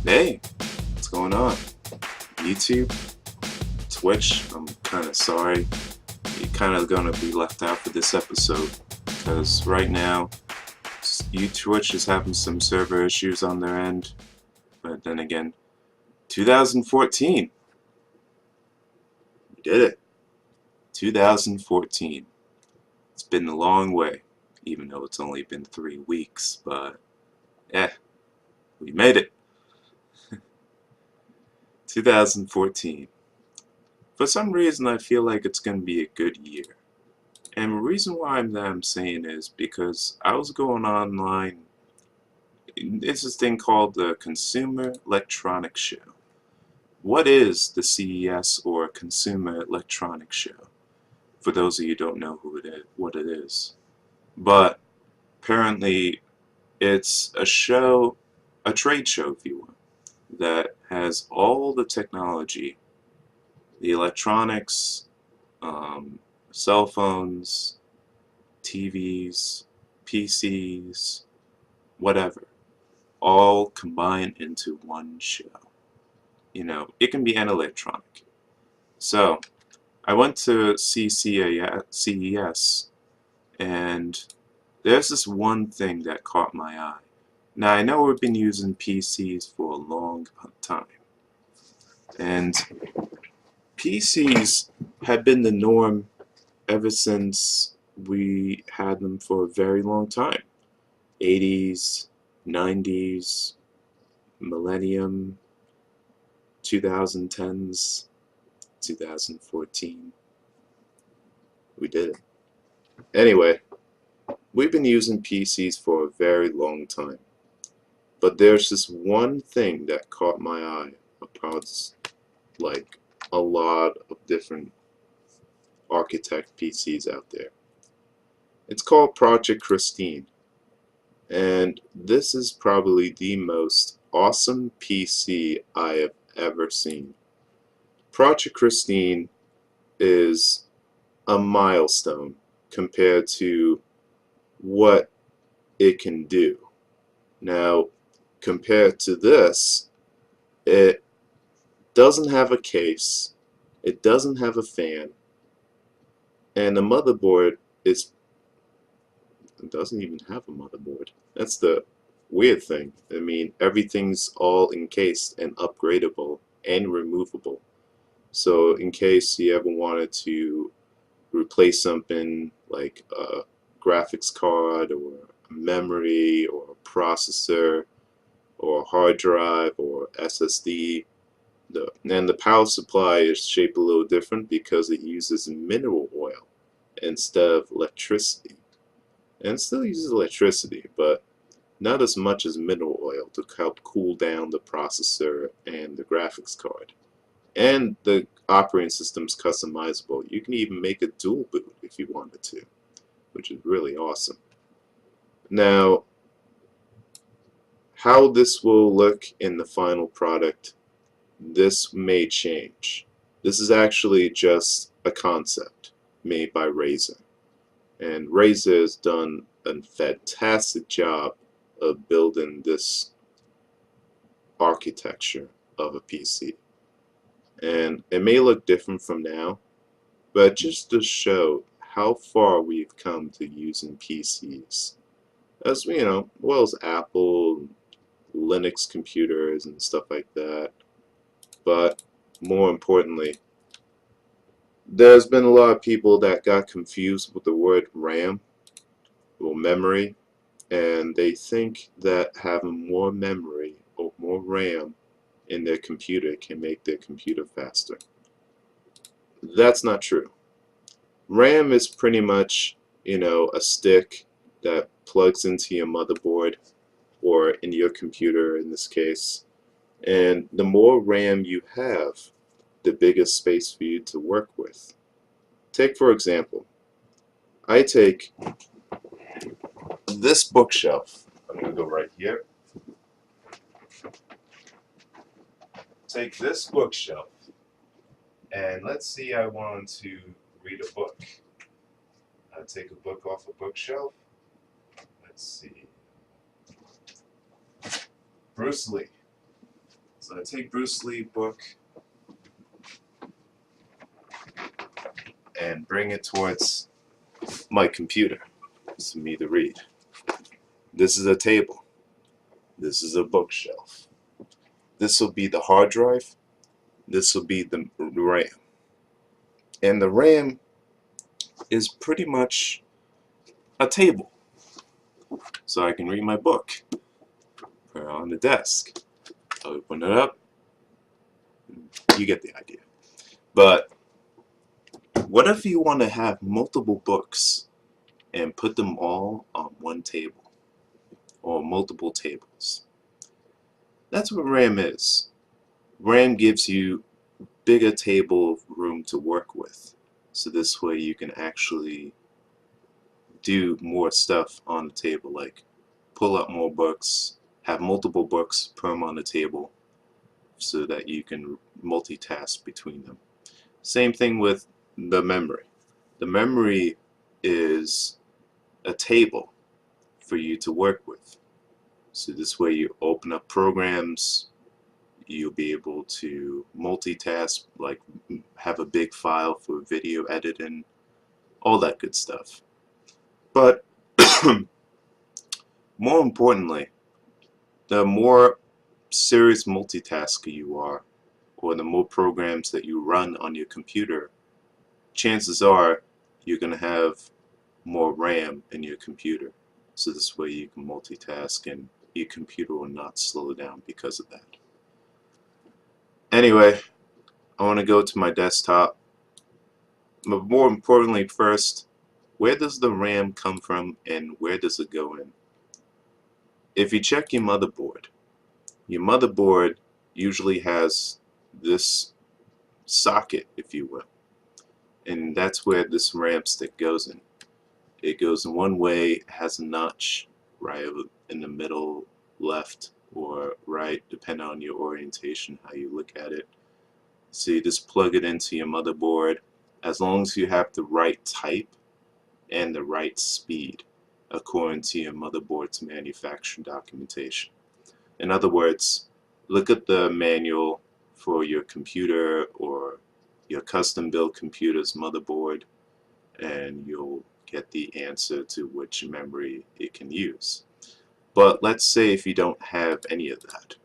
Hey, what's going on? YouTube? Twitch? I'm kind of sorry. You're kind of going to be left out for this episode because right now, Twitch is having some server issues on their end. But then again, 2014. We did it. 2014. It's been a long way, even though it's only been 3 weeks, but yeah, we made it. 2014. For some reason, I feel like it's going to be a good year. And the reason why I'm saying is because I was going online. It's this thing called the Consumer Electronics Show. What is the CES or Consumer Electronics Show? For those of you who don't know what it is. But apparently it's a show, a trade show if you want, that has all the technology, the electronics, cell phones, TVs, PCs, whatever, all combined into one show. You know, it can be an electronic. So, I went to see CES, and there's this one thing that caught my eye. Now, I know we've been using PCs for a long time, and PCs have been the norm ever since we had them for a very long time. 80s, 90s, millennium, 2010s, 2014. We did it. Anyway, we've been using PCs for a very long time. But there's this one thing that caught my eye about like a lot of different architect PCs out there. It's called Project Christine. And this is probably the most awesome PC I have ever seen. Project Christine is a milestone compared to what it can do. Now, compared to this, it doesn't have a case, it doesn't have a fan, and the motherboard is it doesn't even have a motherboard. That's the weird thing. I mean, everything's all encased and upgradable and removable. So in case you ever wanted to replace something like a graphics card or a memory or a processor or a hard drive or SSD, and the power supply is shaped a little different because it uses mineral oil instead of electricity. And it still uses electricity, but not as much as mineral oil to help cool down the processor and the graphics card. And the operating system's customizable. You can even make a dual boot if you wanted to, which is really awesome. Now, how this will look in the final product, this may change. This is actually just a concept made by Razer. And Razer has done a fantastic job of building this architecture of a PC. And it may look different from now, but just to show how far we've come to using PCs. As you know, well as Apple, Linux computers and stuff like that. But more importantly, there's been a lot of people that got confused with the word RAM or memory, and they think that having more memory or more RAM in their computer can make their computer faster. That's not true. RAM is pretty much, a stick that plugs into your motherboard or in your computer in this case. And the more RAM you have, the bigger space for you to work with. Take for example, I take this bookshelf. I'm going to go right here. Take this bookshelf, and let's see, I want to read a book. I take a book off a bookshelf. Let's see. Bruce Lee. So I take Bruce Lee book and bring it towards my computer for me to read. This is a table. This is a bookshelf. This will be the hard drive. This will be the RAM. And the RAM is pretty much a table. So I can read my book. Put it on the desk. Open it up. You get the idea. But what if you want to have multiple books and put them all on one table or multiple tables? That's what RAM is. RAM gives you bigger table room to work with. So this way you can actually do more stuff on the table, like pull up more books, have multiple books per on the table so that you can multitask between them. Same thing with the memory. The memory is a table for you to work with. So this way you open up programs, you'll be able to multitask, like have a big file for video editing, all that good stuff. But more importantly, the more serious multitasker you are, or the more programs that you run on your computer, chances are you're going to have more RAM in your computer. So this way you can multitask and your computer will not slow down because of that. Anyway, I want to go to my desktop. But more importantly, first, where does the RAM come from and where does it go in? If you check your motherboard usually has this socket, if you will, and that's where this RAM stick goes in. It goes in one way, has a notch right in the middle, left or right, depending on your orientation, how you look at it. So you just plug it into your motherboard. As long as you have the right type and the right speed according to your motherboard's manufacturing documentation. In other words, look at the manual for your computer or your custom built computer's motherboard and you'll get the answer to which memory it can use. But let's say if you don't have any of that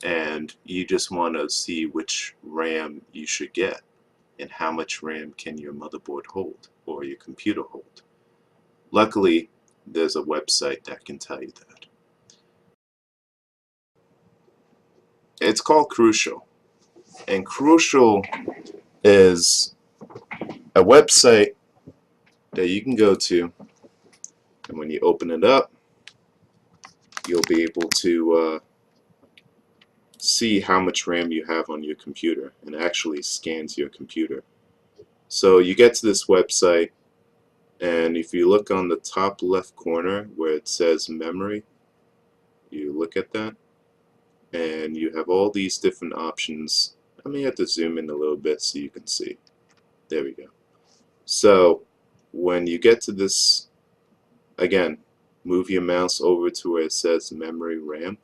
and you just want to see which RAM you should get and how much RAM can your motherboard hold or your computer hold. Luckily, there's a website that can tell you that. It's called Crucial, and Crucial is a website that you can go to, and when you open it up, you'll be able to see how much RAM you have on your computer, and it actually scans your computer. So you get to this website, and if you look on the top left corner where it says memory, you look at that, and you have all these different options. I may have to zoom in a little bit so you can see. There we go. So when you get to this, again, move your mouse over to where it says memory RAM,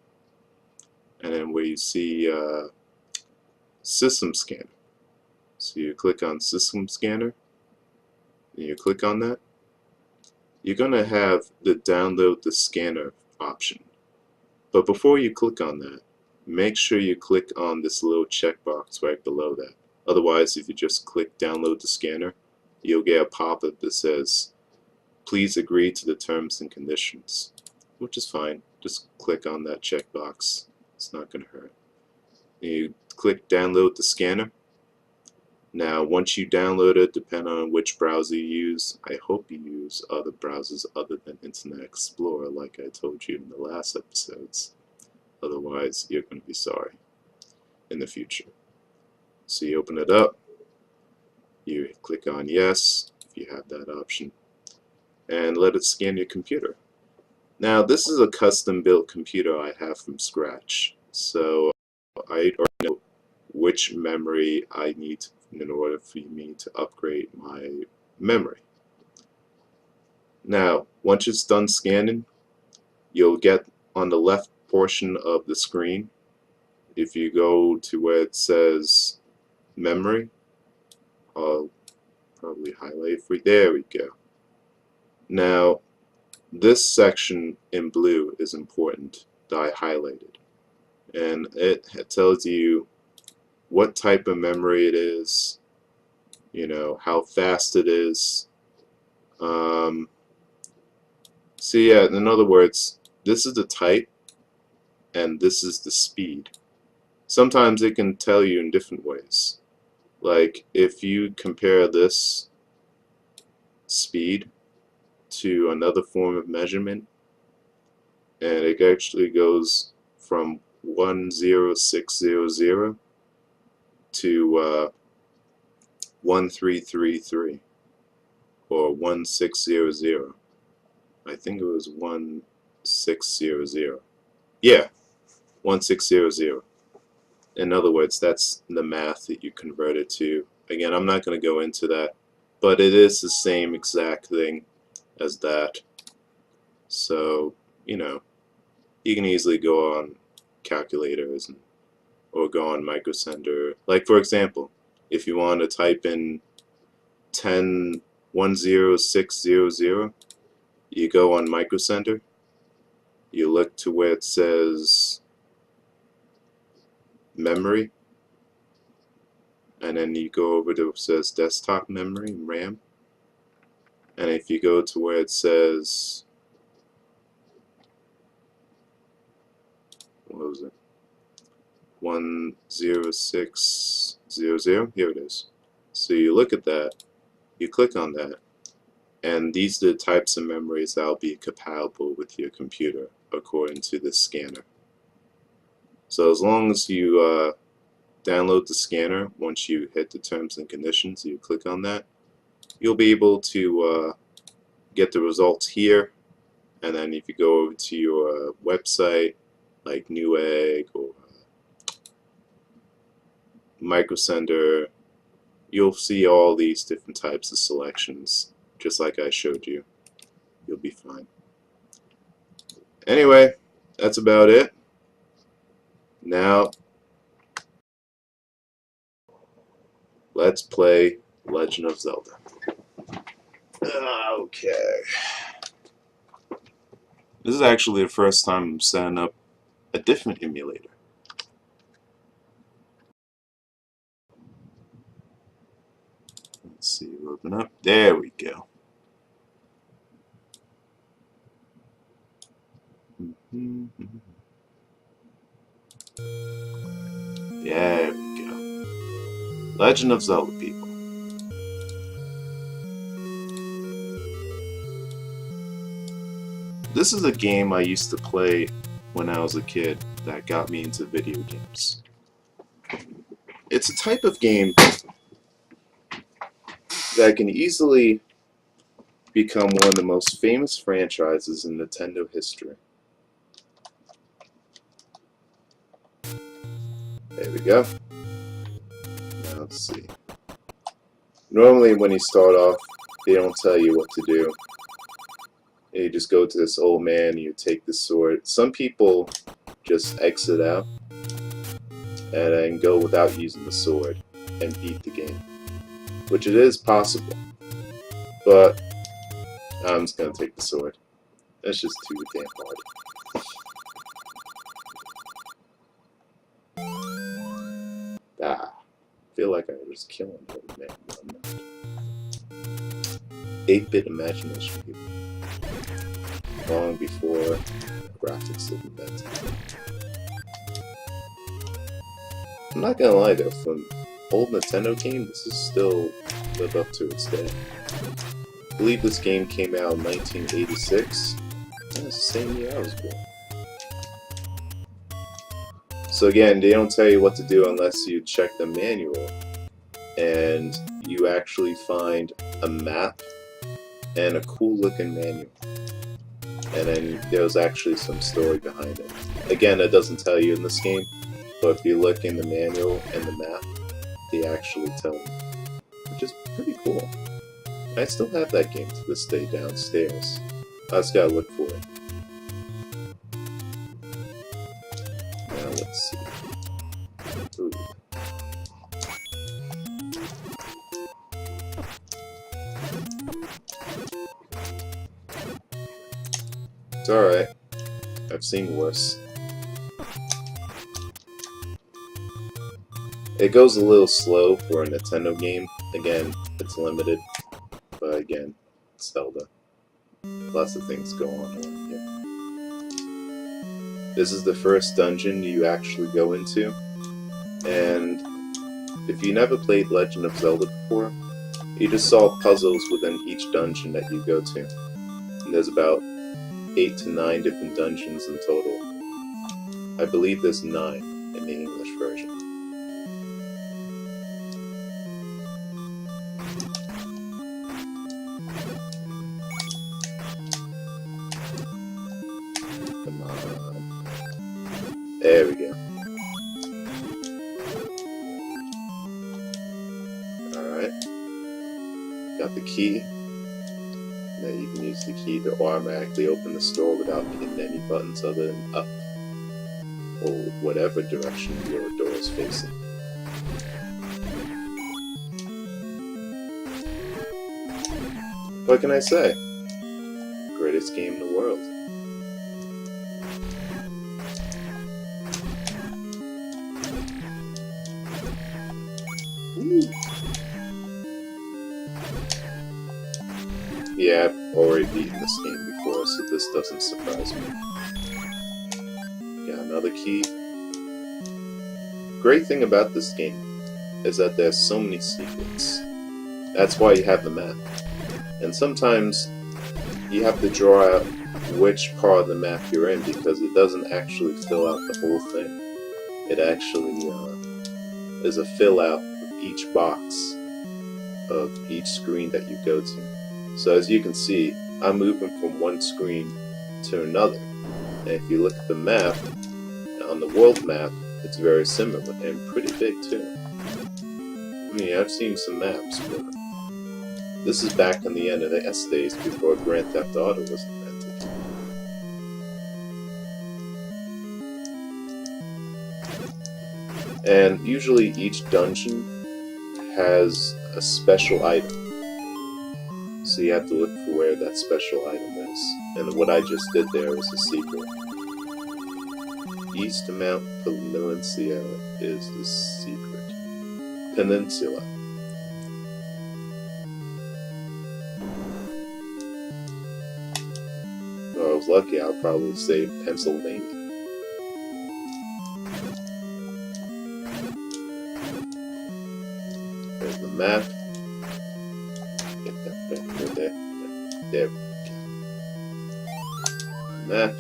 and then where you see system scanner. So you click on system scanner, and you click on that. You're going to have the download the scanner option. But before you click on that, make sure you click on this little checkbox right below that. Otherwise, if you just click download the scanner, you'll get a pop-up that says, please agree to the terms and conditions, which is fine. Just click on that checkbox. It's not going to hurt. You click download the scanner. Now, once you download it, depending on which browser you use, I hope you use other browsers other than Internet Explorer, like I told you in the last episodes. Otherwise, you're going to be sorry in the future. So you open it up, you click on yes, if you have that option, and let it scan your computer. Now, this is a custom built computer I have from scratch, so I already know which memory I need in order for me to upgrade my memory. Now, once it's done scanning, you'll get on the left portion of the screen, if you go to where it says memory, I'll probably highlight for you. There we go. Now, this section in blue is important that I highlighted. And it tells you what type of memory it is, you know, how fast it is. So yeah, in other words, this is the type and this is the speed. Sometimes it can tell you in different ways. Like if you compare this speed to another form of measurement, and it actually goes from 10600 to 1333 or 1600. I think it was 1600. Yeah, 1600. In other words, that's the math that you convert it to. Again, I'm not going to go into that, but it is the same exact thing as that. So, you know, you can easily go on calculators or go on Micro Center. Like, for example, if you want to type in 10600, you go on Micro Center, you look to where it says memory, and then you go over to where it says desktop memory, RAM, and if you go to where it says, what was it, 10600, here it is. So you look at that, you click on that, and these are the types of memories that will be compatible with your computer according to the scanner. So as long as you download the scanner, once you hit the terms and conditions, you click on that, you'll be able to get the results here. And then if you go over to your website like Newegg or Micro Center, you'll see all these different types of selections, just like I showed you. You'll be fine. Anyway, that's about it. Now, let's play Legend of Zelda. Okay. This is actually the first time I'm setting up a different emulator. Let's see, open up. There we go. There we go. Legend of Zelda, people. This is a game I used to play when I was a kid that got me into video games. It's a type of game that can easily become one of the most famous franchises in Nintendo history. There we go. Now let's see. Normally when you start off, they don't tell you what to do. You just go to this old man and you take the sword. Some people just exit out and then go without using the sword and beat the game, which it is possible, but I'm just gonna take the sword. That's just too damn hard. I feel like I was killing the old man, but I'm not. 8-bit imagination, people. Long before graphics were invented. I'm not gonna lie though, from old Nintendo game, this is still live up to its day. I believe this game came out in 1986. That's the same year I was born. So again, they don't tell you what to do unless you check the manual, and you actually find a map and a cool looking manual. And then there's actually some story behind it. Again, it doesn't tell you in this game, but if you look in the manual and the map, they actually tell you, which is pretty cool. I still have that game to this day downstairs. I just gotta look for it. Now let's see. Ooh. It's alright. I've seen worse. It goes a little slow for a Nintendo game. Again, it's limited. But again, it's Zelda. Lots of things go on here. This is the first dungeon you actually go into. And if you never played Legend of Zelda before, you just solve puzzles within each dungeon that you go to. And there's about 8 to 9 different dungeons in total. I believe there's 9 in the English version. Come on. There we go. Alright. Got the key. Now you can use the key to automatically open the store without hitting any buttons other than up, or whatever direction your door is facing. What can I say? Greatest game in the world. Woo. Yeah, I've already beaten this game before, so this doesn't surprise me. Got another key. Great thing about this game is that there's so many secrets. That's why you have the map. And sometimes you have to draw out which part of the map you're in because it doesn't actually fill out the whole thing. It actually is a fill out of each box of each screen that you go to. So as you can see, I'm moving from one screen to another. And if you look at the map, on the world map, it's very similar and pretty big too. I mean, I've seen some maps, but this is back in the NES days before Grand Theft Auto was invented. And usually each dungeon has a special item. So you have to look for where that special item is. And what I just did there was a secret. East Mount Peninsula is the secret. Peninsula. If I was lucky, I'll probably say Pennsylvania. There's the map. Get that back there. There we go. Map.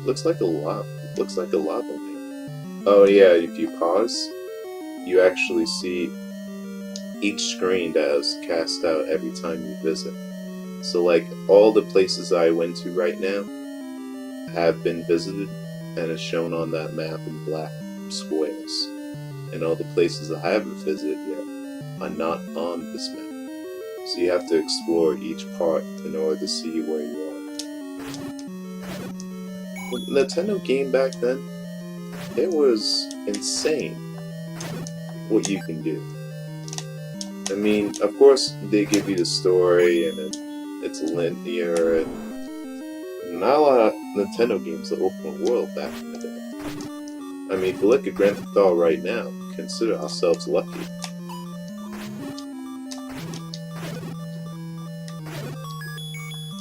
Looks like a lot. Looks like a lava lamp. Oh yeah, if you pause, you actually see each screen that is cast out every time you visit. So like all the places I went to right now have been visited and is shown on that map in black squares. And all the places I haven't visited yet are not on this map. So you have to explore each part in order to see where you are. The Nintendo game back then, it was insane what you can do. I mean, of course, they give you the story and it's linear, and not a lot of Nintendo games are open world back in the day. I mean, if you look at Grand Theft Auto right now, consider ourselves lucky.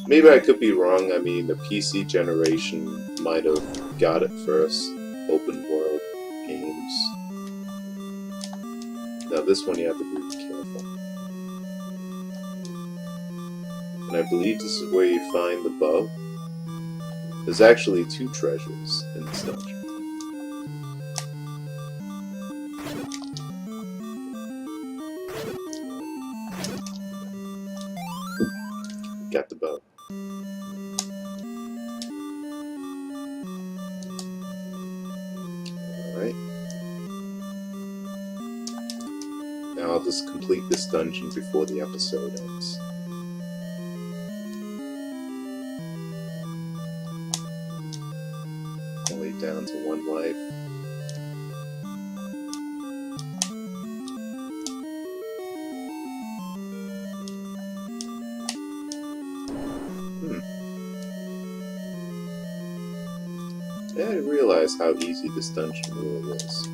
Maybe I could be wrong. I mean, the PC generation might have got it first. Open world games. Now this one you have to be careful. And I believe this is where you find the bow. There's actually 2 treasures in this dungeon. Got the bow. Alright. Now I'll just complete this dungeon before the episode ends. Only down to 1 life. I didn't realize how easy this dungeon really was.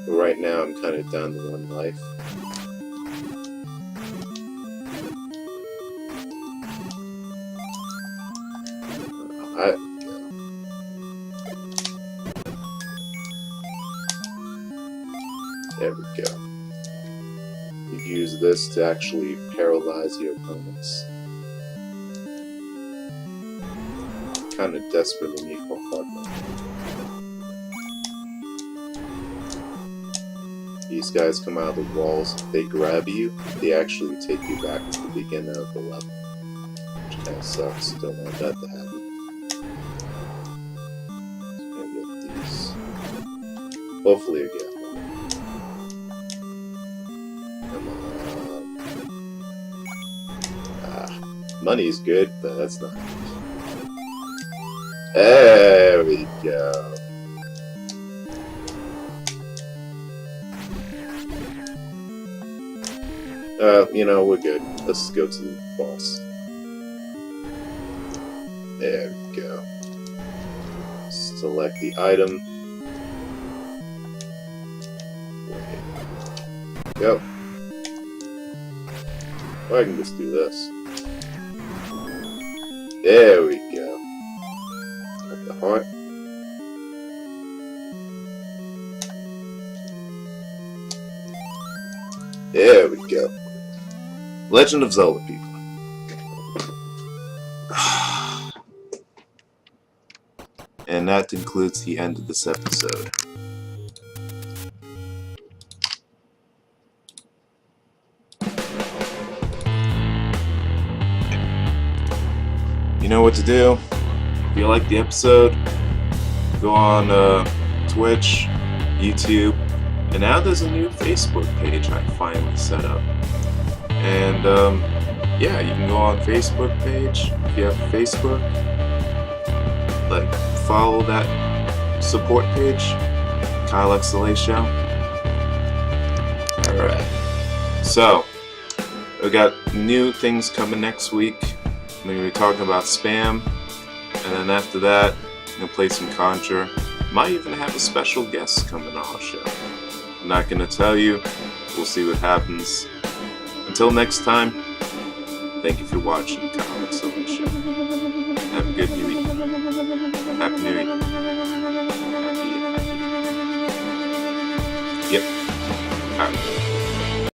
But right now I'm kind of down to 1 life. There we go. You use this to actually paralyze your opponents. Kind of desperately need more hard mode. These guys come out of the walls, they grab you, they actually take you back to the beginning of the level. Which kind of sucks, don't want that to happen. Just gonna get these. Hopefully I get one. Come on. Money's good, but that's not good. There we go. You know, we're good. Let's go to the boss. There we go. Select the item. Go. Or I can just do this. There we go. Got the heart. There we go. Legend of Zelda, people. And that concludes the end of this episode. You know what to do. If you like the episode, go on Twitch, YouTube, and now there's a new Facebook page I finally set up. And yeah, you can go on Facebook page if you have Facebook. Like, follow that support page, Kylexla Show. Alright. So, we got new things coming next week. We're going to be talking about spam. And then after that, I'm going to play some Contra. Might even have a special guest coming on our show. I'm not going to tell you. We'll see what happens. Until next time, thank you for watching Kylexla Show. Have a good new week. Happy New Year. Happy. Yep. Alright.